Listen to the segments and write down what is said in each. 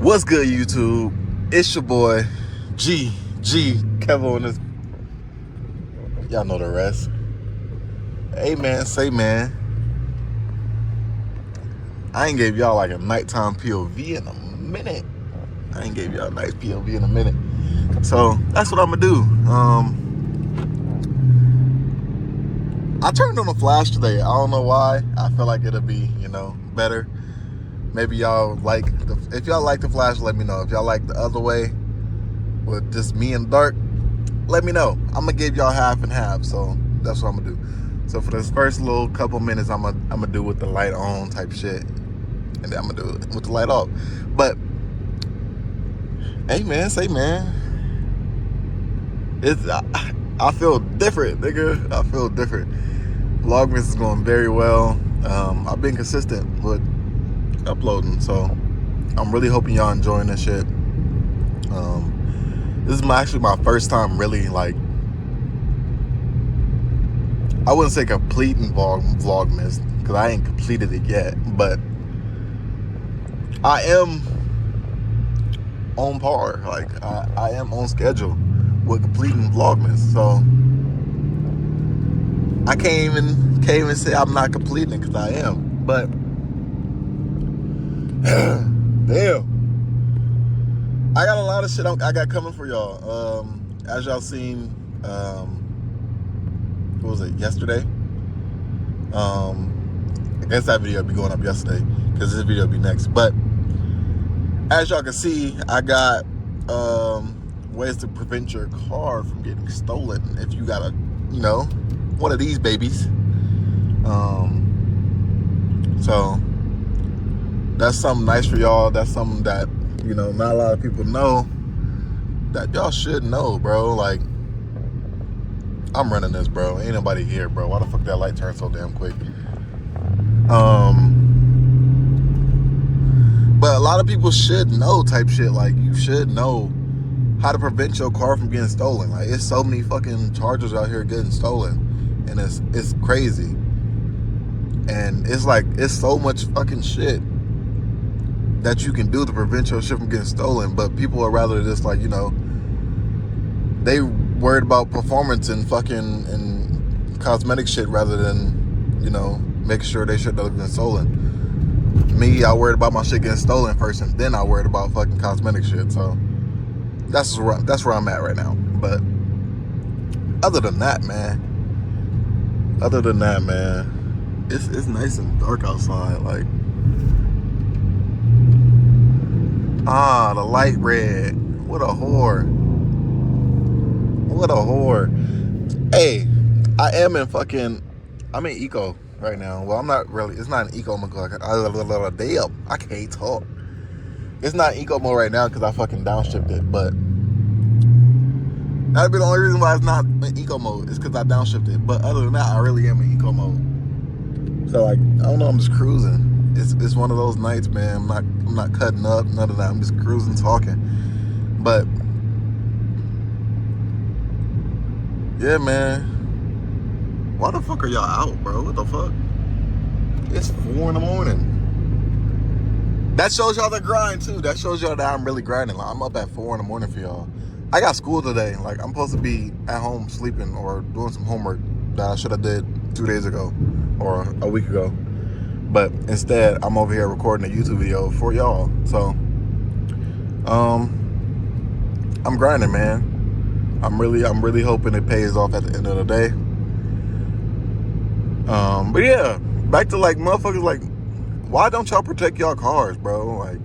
What's good, YouTube? It's your boy GGkevoh, and this, y'all know the rest. Hey man, say man, I ain't gave y'all like a nighttime POV in a minute. I ain't gave y'all a nice POV in a minute. So that's what I'm gonna do. I turned on the flash today. I don't know why. I feel like it'll be, better. Maybe y'all if y'all like the flash, let me know. If y'all like the other way with just me and dark, let me know. I'm gonna give y'all half and half. So that's what I'm gonna do. So for this first little couple minutes, I'm gonna do with the light on type shit, and then I'm gonna do it with the light off. But hey man, say man, I feel different, nigga. I feel different. Vlogmas is going very well. I've been consistent with uploading, so I'm really hoping y'all enjoying this shit. This is actually my first time really, like, I wouldn't say completing Vlogmas, because I ain't completed it yet, but I am on par. Like, I am on schedule with completing Vlogmas, so I can't even say I'm not completing it, because I am. But damn, I got a lot of shit I got coming for y'all. As y'all seen, what was it, yesterday? I guess that video will be going up yesterday, because this video will be next. But as y'all can see, I got ways to prevent your car from getting stolen if you got one of these babies. So that's something nice for y'all. That's something that, not a lot of people know, that y'all should know, bro. Like, I'm running this, bro. Ain't nobody here, bro. Why the fuck that light turned so damn quick? But a lot of people should know type shit. Like, you should know how to prevent your car from getting stolen. Like, it's so many fucking Chargers out here getting stolen, and it's crazy. And it's like, it's so much fucking shit that you can do to prevent your shit from getting stolen. But people are rather just like, they worried about performance and fucking and cosmetic shit rather than, making sure they shit doesn't get stolen. Me, I worried about my shit getting stolen first, and then I worried about fucking cosmetic shit. So that's where I'm at right now. But other than that, man, it's nice and dark outside. Like, the light red. What a whore. Hey, I'm in Eco right now. Well, I'm not really. It's not an Eco mode. Damn, I can't talk. It's not Eco mode right now because I fucking downshifted. But that'd be the only reason why it's not in Eco mode. Is because I downshifted. But other than that, I really am in Eco mode. So, like, I don't know. I'm just cruising. It's one of those nights, man. I'm not cutting up. None of that. I'm just cruising, talking. But yeah, man. Why the fuck are y'all out, bro? What the fuck? It's 4 a.m. That shows y'all the grind, too. That shows y'all that I'm really grinding. Like, I'm up at 4 a.m. for y'all. I got school today. Like, I'm supposed to be at home sleeping or doing some homework that I should have did 2 days ago or a week ago. But instead, I'm over here recording a YouTube video for y'all. So, I'm grinding, man. I'm really hoping it pays off at the end of the day. But yeah, back to, like, motherfuckers, like, why don't y'all protect y'all cars, bro? Like,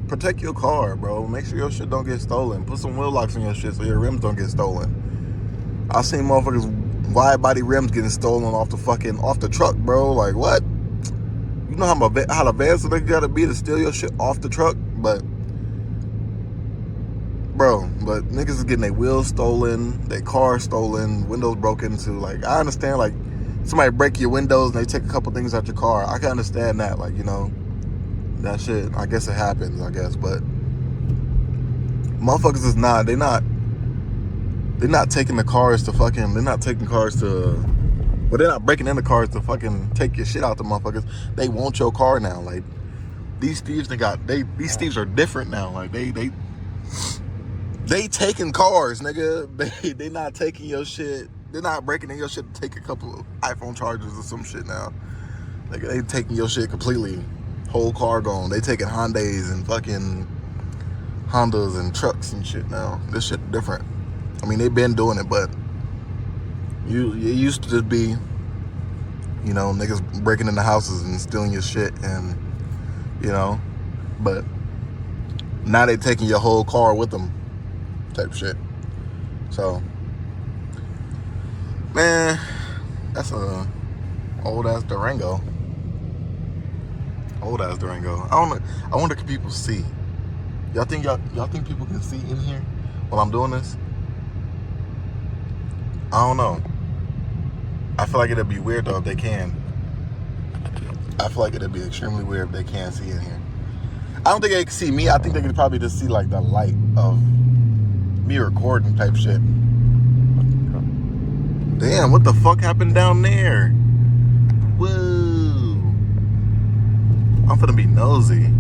protect your car, bro. Make sure your shit don't get stolen. Put some wheel locks on your shit so your rims don't get stolen. I've seen motherfuckers wide body rims getting stolen off the truck, bro. Like, what? You know how advanced they gotta be to steal your shit off the truck? But niggas is getting their wheels stolen, their car stolen, windows broken into. Like, I understand, like, somebody break your windows and they take a couple things out your car. I can understand that, like, that shit. I guess it happens, I guess. But motherfuckers is not. They're not taking the cars to fucking. They're not taking cars to. Well, they're not breaking in the cars to fucking take your shit out the motherfuckers. They want your car now. Like, these thieves these thieves are different now. Like they taking cars, nigga. They not taking your shit. They're not breaking in your shit to take a couple of iPhone chargers or some shit now. Like they taking your shit completely. Whole car gone. They taking Hyundais and fucking Hondas and trucks and shit now. This shit different. I mean, they've been doing it, but it used to just be, you know, niggas breaking into houses and stealing your shit and, you know, but now they taking your whole car with them type shit. So, man, that's a old ass Durango. Old ass Durango. I wonder can people see? Y'all think people can see in here while I'm doing this? I don't know. I feel like it'd be weird though if they can. I feel like it'd be extremely weird if they can't see in here. I don't think they can see me. I think they could probably just see like the light of me recording type shit. Damn, what the fuck happened down there? Whoa. I'm finna be nosy.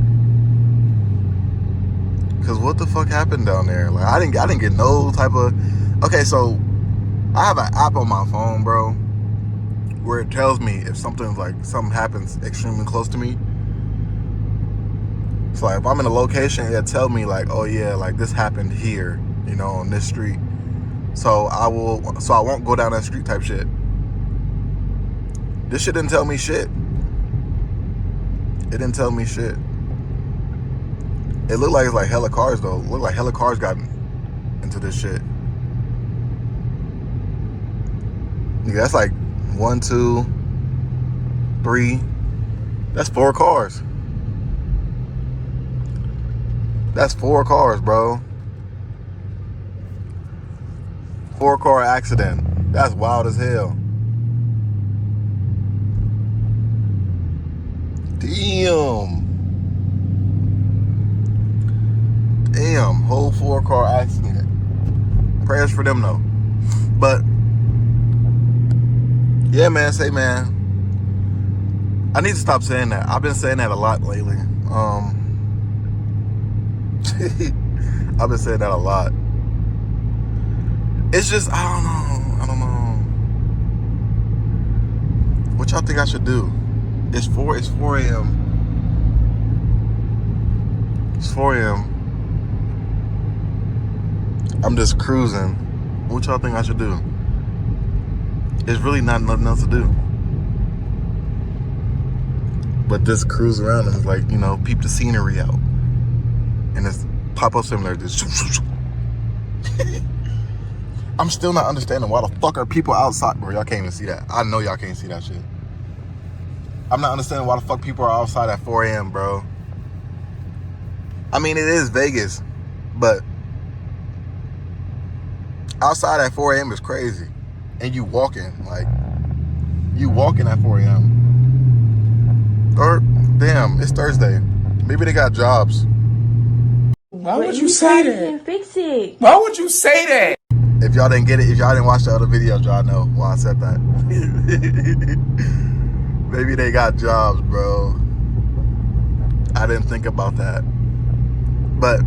Cause what the fuck happened down there? Like I didn't get no type of. Okay, so I have an app on my phone, bro, where it tells me if something happens extremely close to me. So like, if I'm in a location, it'll tell me like, oh yeah, like this happened here, you know, on this street. So I won't go down that street type shit. This shit didn't tell me shit. It didn't tell me shit. It looked like it's like hella cars though. It looked like hella cars got into this shit. Nigga, that's like 1, 2, 3. That's 4 cars. That's 4 cars, bro. 4-car accident. That's wild as hell. Damn, whole 4-car accident. Prayers for them though. But yeah, man, I need to stop saying that. I've been saying that a lot lately. I've been saying that a lot. It's just, I don't know. What y'all think I should do? It's 4 a.m. It's 4 a.m. I'm just cruising. What y'all think I should do? There's really not nothing else to do. But just cruise around and like, you know, peep the scenery out. And it's pop-up similar to this. I'm still not understanding why the fuck are people outside. Bro, y'all can't even see that. I know y'all can't see that shit. I'm not understanding why the fuck people are outside at 4 a.m., bro. I mean, it is Vegas, but outside at 4 a.m. is crazy. And you walking at 4 a.m. Or, damn, it's Thursday. Maybe they got jobs. Why would you say that? Fix it. Why would you say that? If y'all didn't get it, if y'all didn't watch the other videos, y'all know why I said that. Maybe they got jobs, bro. I didn't think about that. But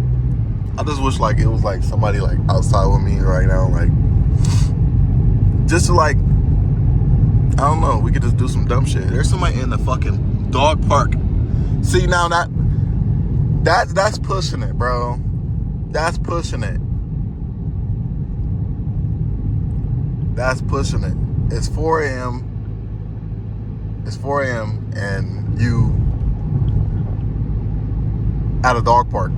I just wish like it was like somebody like outside with me right now, like just to like, I don't know, we could just do some dumb shit. There's somebody in the fucking dog park. See now that's pushing it, bro. That's pushing it. That's pushing it. It's 4 a.m. It's 4 a.m. and you at a dog park.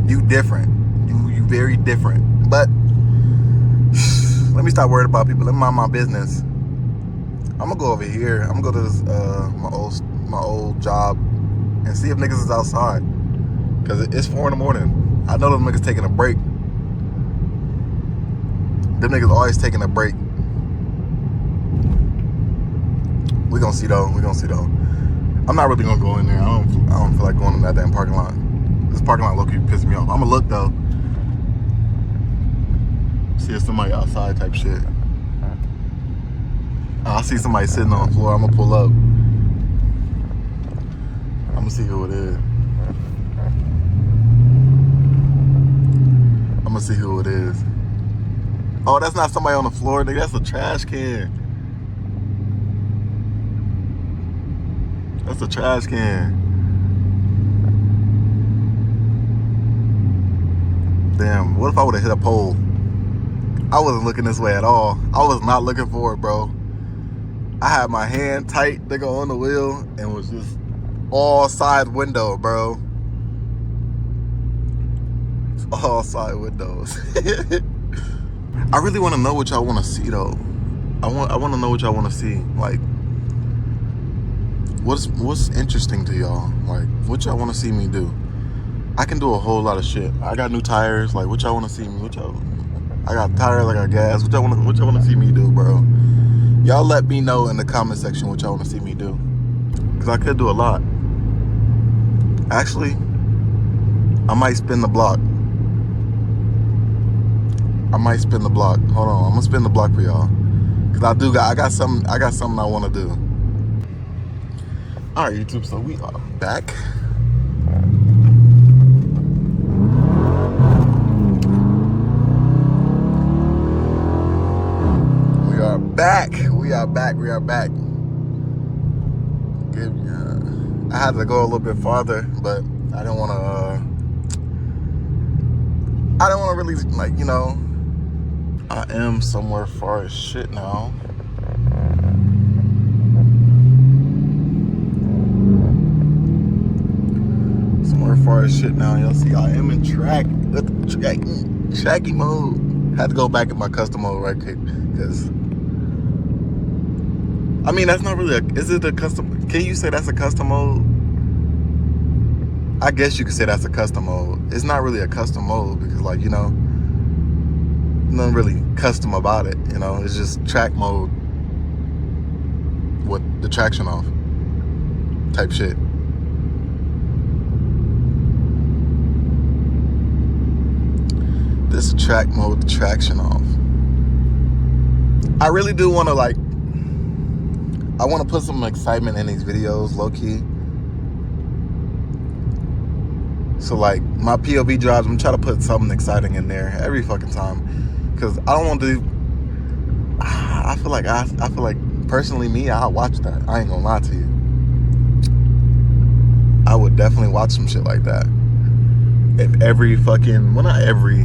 You different. You very different. But let me stop worried about people. Let me mind my business. I'm gonna go over here. I'm gonna go to this, my old job and see if niggas is outside. Cause it's 4 in the morning. I know them niggas taking a break. Them niggas always taking a break. We gonna see though. I'm not really gonna go in there. I don't feel like going in that damn parking lot. This parking lot low-key pissing me off. I'ma look though. See if somebody outside type shit. I see somebody sitting on the floor. I'm gonna pull up. I'm gonna see who it is. I'm gonna see who it is. Oh, that's not somebody on the floor, nigga. That's a trash can. That's a trash can. Damn, what if I would have hit a pole? I wasn't looking this way at all. I was not looking for it, bro. I had my hand tight, nigga, on the wheel and was just all side window, bro. All side windows. I really want to know what y'all want to see, though. I want to know what y'all want to see. Like, what's interesting to y'all? Like, what y'all want to see me do? I can do a whole lot of shit. I got new tires. Like, what y'all want to see me? I got tires. I got gas. What y'all want to see me do, bro? Y'all let me know in the comment section what y'all want to see me do. Cause I could do a lot. Actually, I might spin the block. Hold on, I'm gonna spin the block for y'all. Cause I got something I wanna do. Alright, YouTube, so we are back. We are back. Good, I had to go a little bit farther, but I didn't wanna really, like, you know, I am somewhere far as shit now. Y'all see, I am in tracky mode. Had to go back in my custom mode right quick, because I mean, that's not really is it a custom? Can you say that's a custom mode? I guess you could say that's a custom mode. It's not really a custom mode because, like, you know, nothing really custom about it, you know. It's just track mode with the traction off type shit. This track mode, the traction off. I really do want to, like, I want to put some excitement in these videos, low key. So, like, my POV drives, I'm trying to put something exciting in there every fucking time, because I don't want to. I feel like personally, me, I'll watch that. I ain't gonna lie to you. I would definitely watch some shit like that. If every fucking, well, not every,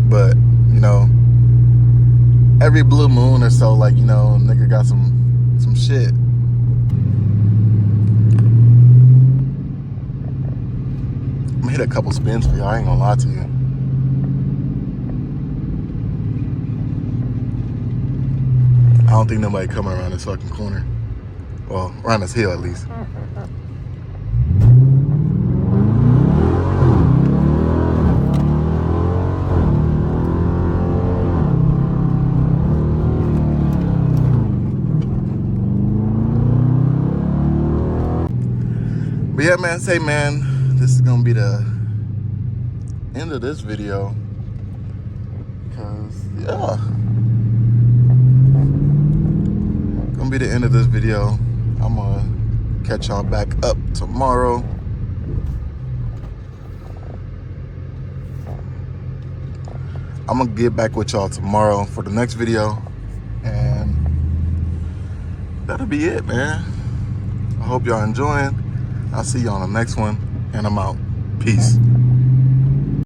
but, you know, every blue moon or so, like, you know, nigga got some shit. I'm gonna hit a couple spins for y'all, I ain't gonna lie to you. I don't think nobody coming around this fucking corner. Well, around this hill at least. But yeah, man, say, man, this is gonna be the end of this video. Cause, yeah. Gonna be the end of this video. I'm gonna catch y'all back up tomorrow. I'm gonna get back with y'all tomorrow for the next video. And that'll be it, man. I hope y'all enjoying. I'll see you on the next one, and I'm out. Peace.